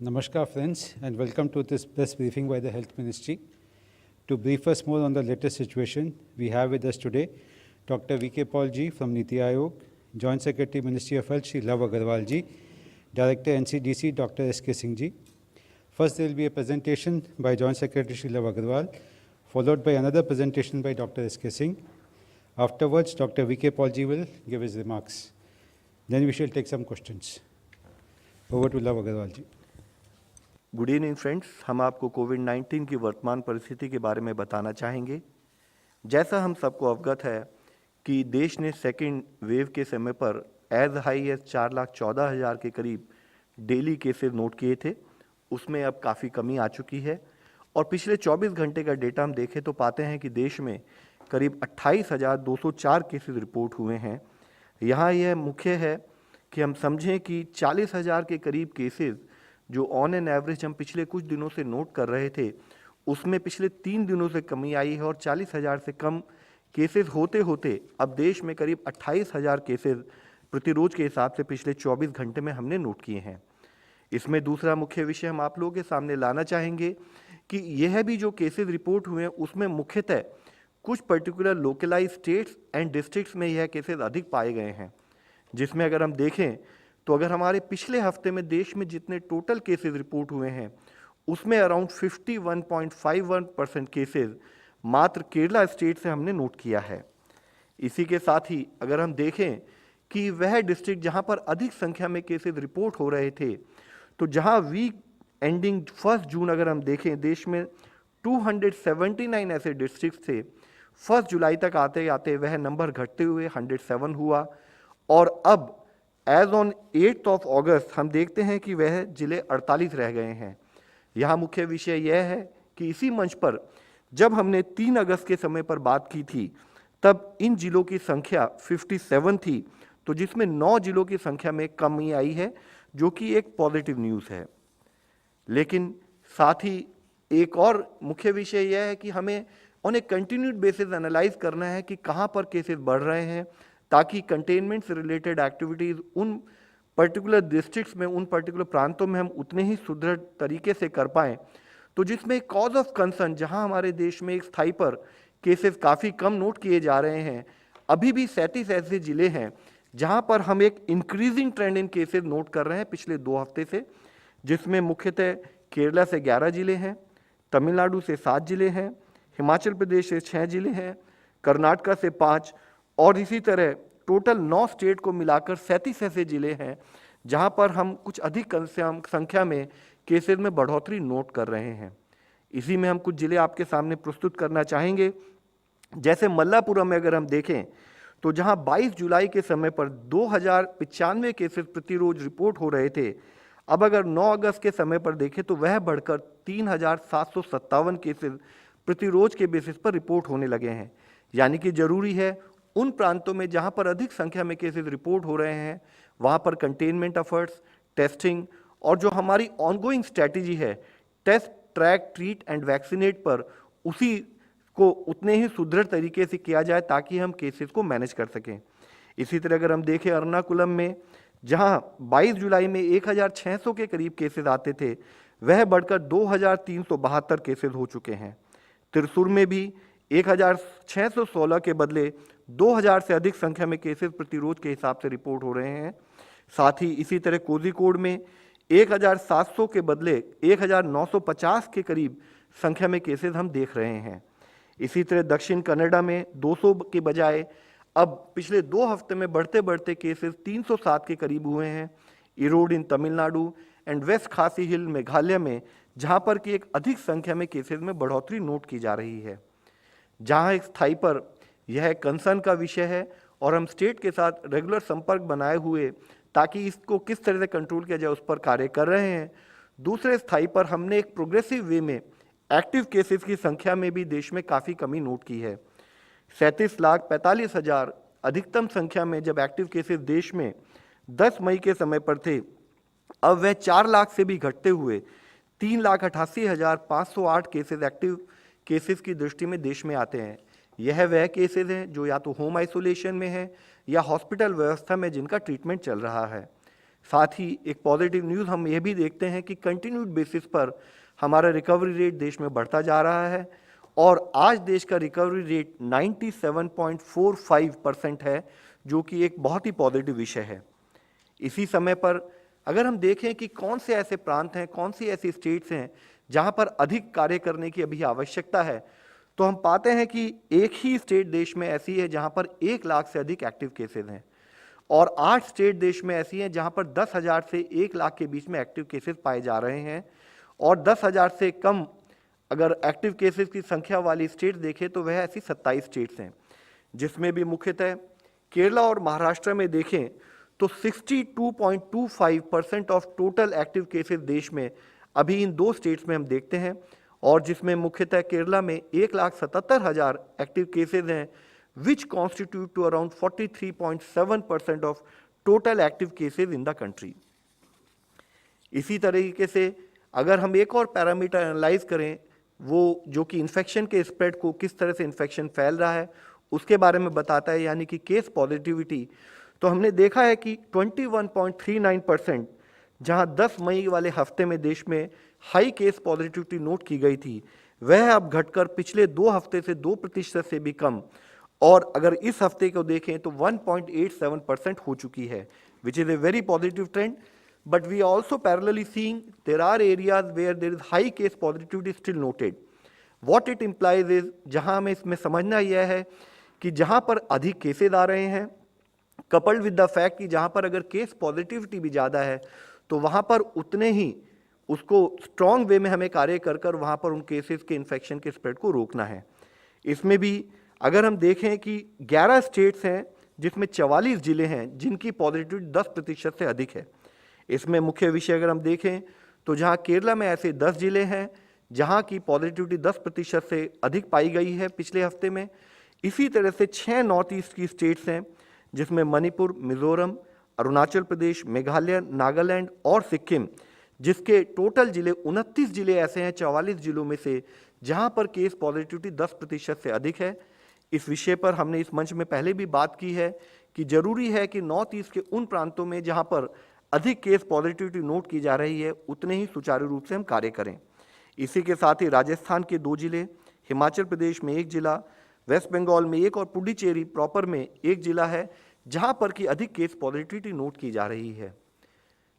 Namaskar friends and welcome to this press briefing by the Health Ministry. To brief us more on the latest situation, we have with us today Dr. V.K. Paul ji from Niti Aayog, Joint Secretary Ministry of Health Shri Love Agarwal ji, Director NCDC Dr. S.K. Singh ji. First there will be a presentation by Joint Secretary Shri Love Agarwal, followed by another presentation by Dr. S.K. Singh. Afterwards, Dr. V.K. Paul ji will give his remarks. Then we shall take some questions. Over to Love Agarwal ji. Good evening friends, हम आपको कोविड-19 की वर्तमान परिस्थिति के बारे में बताना चाहेंगे। जैसा हम सबको अवगत है कि देश ने सेकेंड वेव के समय पर एज हाई एज 4,14,000 के करीब डेली केसेस नोट किए थे। उसमें अब काफ़ी कमी आ चुकी है और पिछले 24 घंटे का डेटा हम देखें तो पाते हैं कि देश में करीब 28,204 केसेस रिपोर्ट हुए हैं। यहाँ यह मुख्य है कि हम समझें कि 40,000 के करीब केसेस जो ऑन एन एवरेज हम पिछले कुछ दिनों से नोट कर रहे थे, उसमें पिछले 3 दिनों से कमी आई है और 40,000 से कम केसेस होते होते अब देश में करीब 28,000 केसेस प्रतिरोज के हिसाब से पिछले 24 घंटे में हमने नोट किए हैं। इसमें दूसरा मुख्य विषय हम आप लोगों के सामने लाना चाहेंगे कि यह भी जो केसेस रिपोर्ट हुए हैं उसमें मुख्यतः कुछ particular localise states and districts में यह केसेस अधिक पाए गए हैं, जिसमें अगर हम देखें तो अगर हमारे पिछले हफ्ते में देश में जितने टोटल केसेस रिपोर्ट हुए हैं उसमें अराउंड 51.51% केसेस मात्र केरला स्टेट से हमने नोट किया है। इसी के साथ ही अगर हम देखें कि वह डिस्ट्रिक्ट जहां पर अधिक संख्या में केसेस रिपोर्ट हो रहे थे, तो जहां वीक एंडिंग 1 जून अगर हम देखें देश में 279 ऐसे डिस्ट्रिक्ट थे। 1 जुलाई तक आते आते वह नंबर घटते हुए 107 हुआ और अब एज ऑन 8 अगस्त हम देखते हैं कि वह जिले 48 रह गए हैं। यहाँ मुख्य विषय यह है कि इसी मंच पर जब हमने 3 अगस्त के समय पर बात की थी तब इन जिलों की संख्या 57 थी, तो जिसमें 9 जिलों की संख्या में कमी आई है, जो कि एक पॉजिटिव न्यूज़ है। लेकिन साथ ही एक और मुख्य विषय यह है कि हमें on a continued basis analyse करना है कि कहाँ पर केसेस बढ़ रहे हैं, ताकि कंटेनमेंट से रिलेटेड एक्टिविटीज़ उन पर्टिकुलर डिस्ट्रिक्ट्स में, उन पर्टिकुलर प्रांतों में हम उतने ही सुदृढ़ तरीके से कर पाएँ। तो जिसमें कॉज ऑफ कंसर्न जहां हमारे देश में एक स्थाई पर केसेस काफ़ी कम नोट किए जा रहे हैं, अभी भी 37 ऐसे ज़िले हैं जहां पर हम एक इंक्रीजिंग ट्रेंड इन केसेस नोट कर रहे हैं पिछले 2 हफ्ते से, जिसमें मुख्यतः केरला से 11 ज़िले हैं, तमिलनाडु से 7 ज़िले हैं, हिमाचल प्रदेश से 6 ज़िले हैं, कर्नाटका से 5 और इसी तरह टोटल 9 स्टेट को मिलाकर 37 ऐसे ज़िले हैं जहां पर हम कुछ अधिक संख्या में केसेस में बढ़ोतरी नोट कर रहे हैं। इसी में हम कुछ ज़िले आपके सामने प्रस्तुत करना चाहेंगे। जैसे मल्लापुरम में अगर हम देखें तो जहां 22 जुलाई के समय पर 2,095 केसेस प्रतिरोज रिपोर्ट हो रहे थे, अब अगर 9 अगस्त के समय पर देखें तो वह बढ़कर 3,757 केसेस प्रतिरोज के बेसिस पर रिपोर्ट होने लगे हैं। यानी कि जरूरी है उन प्रांतों में जहां पर अधिक संख्या में केसेस रिपोर्ट हो रहे हैं वहां पर कंटेनमेंट एफर्ट्स, टेस्टिंग और जो हमारी ऑनगोइंग स्ट्रैटेजी है test, track, treat and vaccinate पर, उसी को उतने ही सुदृढ़ तरीके से किया जाए ताकि हम केसेस को मैनेज कर सकें। इसी तरह अगर हम देखें एर्नाकुलम में जहां 22 जुलाई में 1,600 के करीब केसेस आते थे, वह बढ़कर 2,372 केसेस हो चुके हैं। त्रिशूर में भी 1,616 के बदले 2,000 से अधिक संख्या में केसेस प्रतिरोज के हिसाब से रिपोर्ट हो रहे हैं। साथ ही इसी तरह कोझिकोड में 1,700 के बदले 1,950 के करीब संख्या में केसेस हम देख रहे हैं। इसी तरह दक्षिण कन्नड़ा में 200 के बजाय अब पिछले 2 हफ्ते में बढ़ते बढ़ते केसेस 307 के करीब हुए हैं। इरोड इन तमिलनाडु एंड वेस्ट खासी हिल मेघालय में जहां पर कि एक अधिक संख्या में केसेस में बढ़ोतरी नोट की जा रही है। जहां एक स्थाई पर यह कंसर्न का विषय है और हम स्टेट के साथ रेगुलर संपर्क बनाए हुए ताकि इसको किस तरह से कंट्रोल किया जाए उस पर कार्य कर रहे हैं। दूसरे स्थाई पर हमने एक प्रोग्रेसिव वे में एक्टिव केसेस की संख्या में भी देश में काफ़ी कमी नोट की है। 37,45,000 अधिकतम संख्या में जब एक्टिव केसेस देश में 10 मई के समय पर थे, अब वह 4 लाख से भी घटते हुए 3,88,508 केसेस एक्टिव केसेस की दृष्टि में देश में आते हैं। यह वह केसेस हैं जो या तो होम आइसोलेशन में है या हॉस्पिटल व्यवस्था में जिनका ट्रीटमेंट चल रहा है। साथ ही एक पॉजिटिव न्यूज़ हम ये भी देखते हैं कि कंटिन्यूड बेसिस पर हमारा रिकवरी रेट देश में बढ़ता जा रहा है और आज देश का रिकवरी रेट 97.45% है, जो कि एक बहुत ही पॉजिटिव विषय है। इसी समय पर अगर हम देखें कि कौन से ऐसे प्रांत हैं, कौन सी ऐसी स्टेट्स हैं जहां पर अधिक कार्य करने की अभी आवश्यकता है, तो हम पाते हैं कि एक ही स्टेट देश में ऐसी है जहां पर 1 लाख से अधिक एक्टिव केसेस हैं और 8 स्टेट देश में ऐसी हैं जहां पर 10,000 से 1 लाख के बीच में एक्टिव केसेस पाए जा रहे हैं और 10,000 से कम अगर एक्टिव केसेस की संख्या वाली स्टेट देखें तो वह ऐसी 27 स्टेट्स हैं, जिसमें भी मुख्यतः केरला और महाराष्ट्र में देखें तो 62.25% ऑफ टोटल एक्टिव केसेस देश में अभी इन 2 स्टेट्स में हम देखते हैं और जिसमें मुख्यतः केरला में 1,77,000 एक्टिव केसेस हैं, which constitute to around 43.7% of total active cases in the country. इसी तरीके से अगर हम एक और पैरामीटर एनालाइज करें, वो जो कि इन्फेक्शन के स्प्रेड को किस तरह से इन्फेक्शन फैल रहा है उसके बारे में बताता है, यानी कि केस पॉजिटिविटी, तो हमने देखा है कि 21.39% जहां 10 मई वाले हफ्ते में देश में हाई केस पॉजिटिविटी नोट की गई थी, वह अब घटकर पिछले 2 हफ्ते से 2% से भी कम, और अगर इस हफ्ते को देखें तो 1.87% हो चुकी है, which is a very positive trend. But we also parallelly seeing there are areas where there is high case positivity still noted. What it implies is, जहां हमें इसमें समझना यह है कि जहां पर अधिक केसेज आ रहे हैं, कपल्ड विद द फैक्ट कि जहां पर अगर केस पॉजिटिविटी भी ज़्यादा है तो वहां पर उतने ही उसको स्ट्रॉन्ग वे में हमें कार्य कर कर वहां पर उन केसेस के इन्फेक्शन के स्प्रेड को रोकना है। इसमें भी अगर हम देखें कि 11 स्टेट्स हैं जिसमें 44 जिले हैं जिनकी पॉजिटिविटी 10% से अधिक है। इसमें मुख्य विषय अगर हम देखें तो जहां केरला में ऐसे 10 जिले हैं जहां की पॉजिटिविटी 10% से अधिक पाई गई है पिछले हफ्ते में। इसी तरह से 6 नॉर्थ ईस्ट की स्टेट्स हैं जिसमें मणिपुर, मिजोरम, अरुणाचल प्रदेश, मेघालय, नागालैंड और सिक्किम, जिसके टोटल जिले 29 जिले ऐसे हैं 44 जिलों में से जहां पर केस पॉजिटिविटी 10% से अधिक है। इस विषय पर हमने इस मंच में पहले भी बात की है कि जरूरी है कि नॉर्थ ईस्ट के उन प्रांतों में जहां पर अधिक केस पॉजिटिविटी नोट की जा रही है उतने ही सुचारू रूप से हम कार्य करें। इसी के साथ ही राजस्थान के 2 जिले, हिमाचल प्रदेश में 1 जिला, वेस्ट बंगाल में 1 और पुडुचेरी प्रॉपर में 1 जिला है जहां पर की अधिक केस पॉजिटिविटी नोट की जा रही है।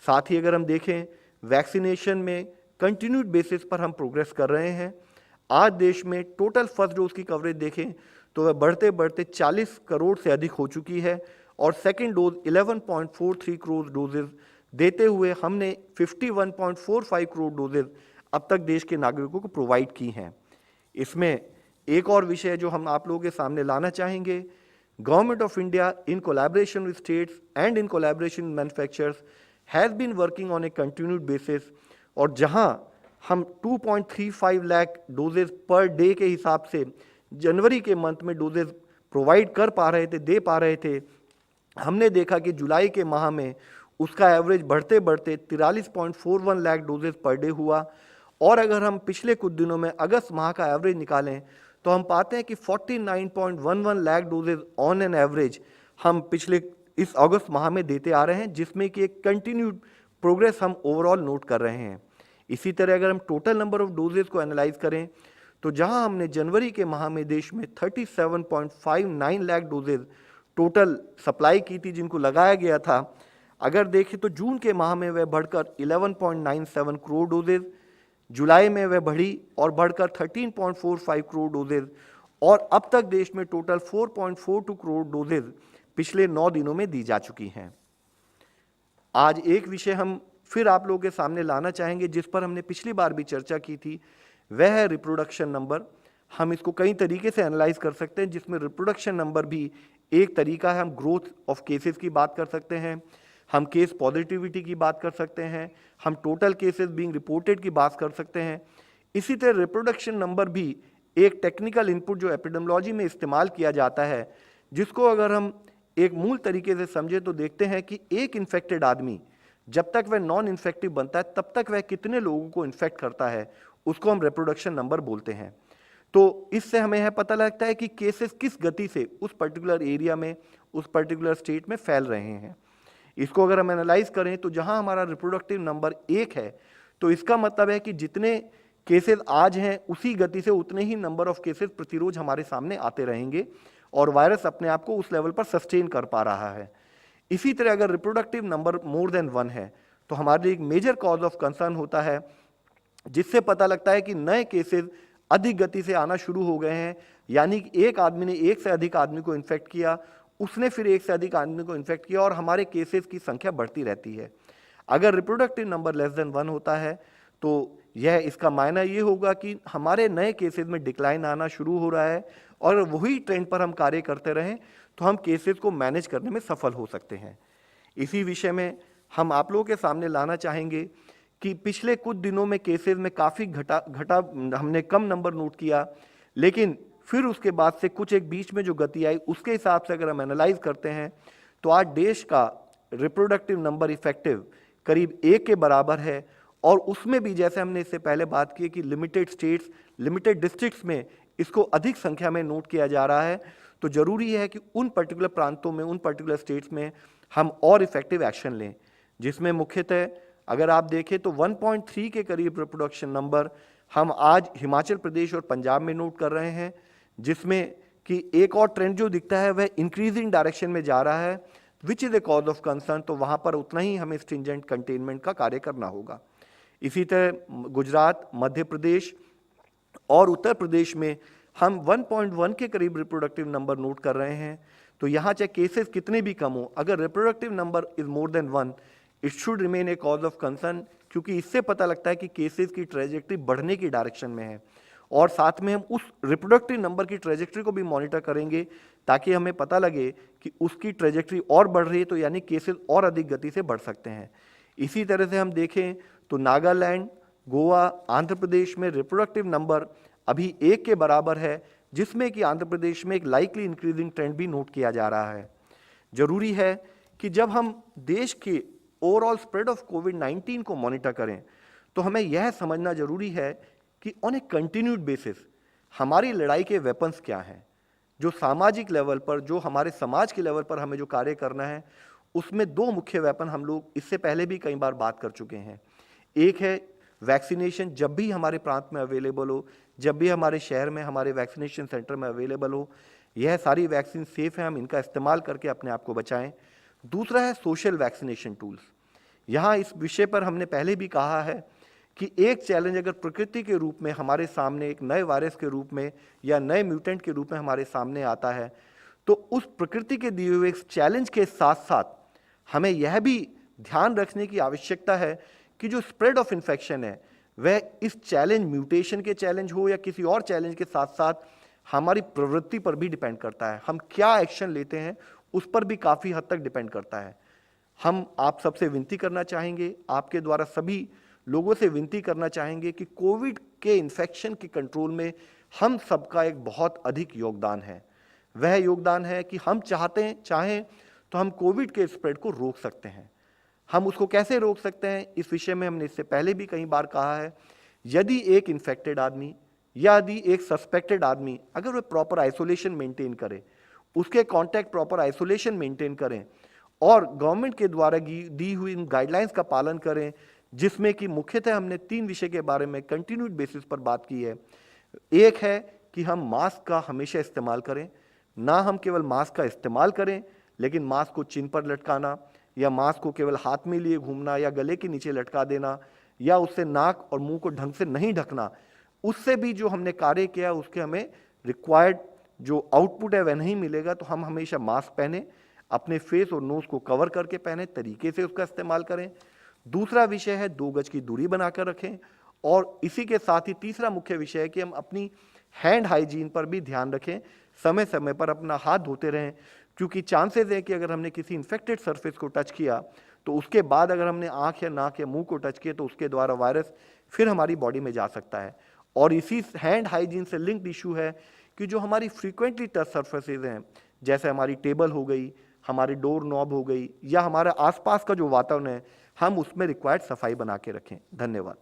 साथ ही अगर हम देखें वैक्सीनेशन में कंटिन्यूड बेसिस पर हम प्रोग्रेस कर रहे हैं। आज देश में टोटल फर्स्ट डोज की कवरेज देखें तो वह बढ़ते बढ़ते 40 करोड़ से अधिक हो चुकी है और सेकेंड डोज 11.43 करोड़ डोजेज देते हुए हमने 51.45 करोड़ डोजेज अब तक देश के नागरिकों को प्रोवाइड की हैं। इसमें एक और विषय जो हम आप लोगों के सामने लाना चाहेंगे, government of India in collaboration with states and in collaboration with manufacturers has been working on a continued basis, और जहां हम 2.35 लाख डोजेज पर डे के हिसाब से जनवरी के मंथ में डोजेज प्रोवाइड कर पा रहे थे, दे पा रहे थे, हमने देखा कि जुलाई के माह में उसका एवरेज बढ़ते बढ़ते 43.41 लाख डोजेज पर डे हुआ। और अगर हम पिछले कुछ दिनों में अगस्त माह का एवरेज निकालें तो हम पाते हैं कि 49.11 lakh doses on an average हम पिछले इस अगस्त माह में देते आ रहे हैं, जिसमें कि एक कंटिन्यूड प्रोग्रेस हम ओवरऑल नोट कर रहे हैं। इसी तरह अगर हम टोटल नंबर ऑफ डोजेज को एनालाइज करें तो जहां हमने जनवरी के माह में देश में 37.59 लाख डोजेज टोटल सप्लाई की थी जिनको लगाया गया था, अगर देखें तो जून के माह में वह बढ़कर 11.97 करोड़ डोजेज, जुलाई में वह बढ़ी और बढ़कर 13.45 करोड़ डोजेज, और अब तक देश में टोटल 4.42 करोड़ डोजेज पिछले 9 दिनों में दी जा चुकी हैं। आज एक विषय हम फिर आप लोगों के सामने लाना चाहेंगे जिस पर हमने पिछली बार भी चर्चा की थी, वह है रिप्रोडक्शन नंबर। हम इसको कई तरीके से एनालाइज कर सकते हैं, जिसमें रिप्रोडक्शन नंबर भी एक तरीका है। हम ग्रोथ ऑफ केसेस की बात कर सकते हैं, हम केस पॉजिटिविटी की बात कर सकते हैं, हम टोटल केसेस बीइंग रिपोर्टेड की बात कर सकते हैं। इसी तरह रिप्रोडक्शन नंबर भी एक टेक्निकल इनपुट जो एपिडेमियोलॉजी में इस्तेमाल किया जाता है, जिसको अगर हम एक मूल तरीके से समझे तो देखते हैं कि एक इन्फेक्टेड आदमी जब तक वह नॉन इन्फेक्टिव बनता है तब तक वह कितने लोगों को इन्फेक्ट करता है, उसको हम रिप्रोडक्शन नंबर बोलते हैं। तो इससे हमें यह पता लगता है कि केसेस किस गति से उस पर्टिकुलर एरिया में, उस पर्टिकुलर स्टेट में फैल रहे हैं। इसको अगर हम एनालाइज करें तो जहां हमारा रिप्रोडक्टिव नंबर 1 है, तो इसका मतलब है कि जितने केसेस आज हैं उसी गति से उतने ही नंबर ऑफ केसेस प्रतिरोज हमारे सामने आते रहेंगे और वायरस अपने आप को उस लेवल पर सस्टेन कर पा रहा है। इसी तरह अगर रिप्रोडक्टिव नंबर मोर देन 1 है तो हमारे लिए एक मेजर कॉज ऑफ कंसर्न होता है, जिससे पता लगता है कि नए केसेस अधिक गति से आना शुरू हो गए हैं, यानी कि एक आदमी ने एक से अधिक आदमी को इन्फेक्ट किया, उसने फिर एक से अधिक आदमी को इन्फेक्ट किया और हमारे केसेस की संख्या बढ़ती रहती है। अगर रिप्रोडक्टिव नंबर लेस देन 1 होता है तो यह इसका मायना ये होगा कि हमारे नए केसेस में डिक्लाइन आना शुरू हो रहा है और वही ट्रेंड पर हम कार्य करते रहें तो हम केसेस को मैनेज करने में सफल हो सकते हैं। इसी विषय में हम आप लोगों के सामने लाना चाहेंगे कि पिछले कुछ दिनों में केसेस में काफ़ी घटा हमने कम नंबर नोट किया, लेकिन फिर उसके बाद से कुछ एक बीच में जो गति आई उसके हिसाब से अगर हम एनालाइज करते हैं तो आज देश का रिप्रोडक्टिव नंबर इफेक्टिव करीब 1 के बराबर है और उसमें भी जैसे हमने इससे पहले बात की कि लिमिटेड स्टेट्स, लिमिटेड डिस्ट्रिक्ट्स में इसको अधिक संख्या में नोट किया जा रहा है, तो जरूरी है कि उन पर्टिकुलर प्रांतों में, उन पर्टिकुलर स्टेट्स में हम और इफेक्टिव एक्शन लें, जिसमें मुख्यतः अगर आप देखें तो 1.3 के करीब रिप्रोडक्शन नंबर हम आज हिमाचल प्रदेश और पंजाब में नोट कर रहे हैं, जिसमें कि एक और ट्रेंड जो दिखता है वह इंक्रीजिंग डायरेक्शन में जा रहा है, which is A cause of concern. तो वहां पर उतना ही हमें स्ट्रिंजेंट कंटेनमेंट का कार्य करना होगा। इसी तरह गुजरात, मध्य प्रदेश और उत्तर प्रदेश में हम 1.1 के करीब रिप्रोडक्टिव नंबर नोट कर रहे हैं। तो यहाँ चाहे केसेस कितने भी कम हो, अगर reproductive number is more than 1 it should remain A cause of concern, क्योंकि इससे पता लगता है कि केसेस की ट्रेजेक्टरी बढ़ने की डायरेक्शन में है और साथ में हम उस रिप्रोडक्टिव नंबर की ट्रेजेक्टरी को भी मॉनिटर करेंगे ताकि हमें पता लगे कि उसकी ट्रेजेक्टरी और बढ़ रही है तो यानी केसेस और अधिक गति से बढ़ सकते हैं। इसी तरह से हम देखें तो नागालैंड, गोवा, आंध्र प्रदेश में रिप्रोडक्टिव नंबर अभी 1 के बराबर है, जिसमें कि आंध्र प्रदेश में एक लाइकली इंक्रीजिंग ट्रेंड भी नोट किया जा रहा है। जरूरी है कि जब हम देश के ओवरऑल स्प्रेड ऑफ कोविड-19 को मॉनिटर करें तो हमें यह समझना जरूरी है कि ऑन ए कंटिन्यूड बेसिस हमारी लड़ाई के वेपन्स क्या हैं। जो सामाजिक लेवल पर, जो हमारे समाज के लेवल पर हमें जो कार्य करना है, उसमें 2 मुख्य वेपन हम लोग इससे पहले भी कई बार बात कर चुके हैं। एक है वैक्सीनेशन, जब भी हमारे प्रांत में अवेलेबल हो, जब भी हमारे शहर में, हमारे वैक्सीनेशन सेंटर में अवेलेबल हो, यह सारी वैक्सीन सेफ है, हम इनका इस्तेमाल करके अपने आप को बचाएं। दूसरा है सोशल वैक्सीनेशन टूल्स। यहाँ इस विषय पर हमने पहले भी कहा है कि एक चैलेंज अगर प्रकृति के रूप में हमारे सामने एक नए वायरस के रूप में या नए म्यूटेंट के रूप में हमारे सामने आता है, तो उस प्रकृति के दिए हुए चैलेंज के साथ साथ हमें यह भी ध्यान रखने की आवश्यकता है कि जो स्प्रेड ऑफ इन्फेक्शन है वह इस चैलेंज, म्यूटेशन के चैलेंज हो या किसी और चैलेंज के साथ साथ हमारी प्रवृत्ति पर भी डिपेंड करता है। हम क्या एक्शन लेते हैं उस पर भी काफ़ी हद तक डिपेंड करता है। हम आप सबसे विनती करना चाहेंगे, आपके द्वारा सभी लोगों से विनती करना चाहेंगे कि कोविड के इन्फेक्शन के कंट्रोल में हम सबका एक बहुत अधिक योगदान है। वह योगदान है कि हम चाहें तो हम कोविड के स्प्रेड को रोक सकते हैं। हम उसको कैसे रोक सकते हैं, इस विषय में हमने इससे पहले भी कई बार कहा है। यदि एक इन्फेक्टेड आदमी या यदि एक सस्पेक्टेड आदमी अगर वह प्रॉपर आइसोलेशन मेंटेन करे, उसके कॉन्टैक्ट प्रॉपर आइसोलेशन मेंटेन करें और गवर्नमेंट के द्वारा दी हुई इन गाइडलाइंस का पालन करें, जिसमें कि मुख्यतः हमने 3 विषय के बारे में कंटिन्यूड बेसिस पर बात की है। एक है कि हम मास्क का हमेशा इस्तेमाल करें, ना हम केवल मास्क का इस्तेमाल करें लेकिन मास्क को चिन पर लटकाना या मास्क को केवल हाथ में लिए घूमना या गले के नीचे लटका देना या उससे नाक और मुंह को ढंग से नहीं ढकना, उससे भी जो हमने कार्य किया उसके हमें रिक्वायर्ड जो आउटपुट है वह नहीं मिलेगा। तो हम हमेशा मास्क पहने, अपने फेस और नोज को कवर करके पहने, तरीके से उसका इस्तेमाल करें। दूसरा विषय है 2 गज की दूरी बनाकर रखें और इसी के साथ ही तीसरा मुख्य विषय है कि हम अपनी हैंड हाइजीन पर भी ध्यान रखें, समय समय पर अपना हाथ धोते रहें, क्योंकि चांसेस है कि अगर हमने किसी इन्फेक्टेड सरफेस को टच किया तो उसके बाद अगर हमने आंख या नाक या मुंह को टच किया तो उसके द्वारा वायरस फिर हमारी बॉडी में जा सकता है। और इसी हैंड हाइजीन से लिंक्ड इशू है कि जो हमारी फ्रीक्वेंटली टच सरफेसेज हैं, जैसे हमारी टेबल हो गई, हमारी डोर नॉब हो गई या हमारे आसपास का जो वातावरण है, हम उसमें रिक्वायर्ड सफाई बना के रखें। धन्यवाद।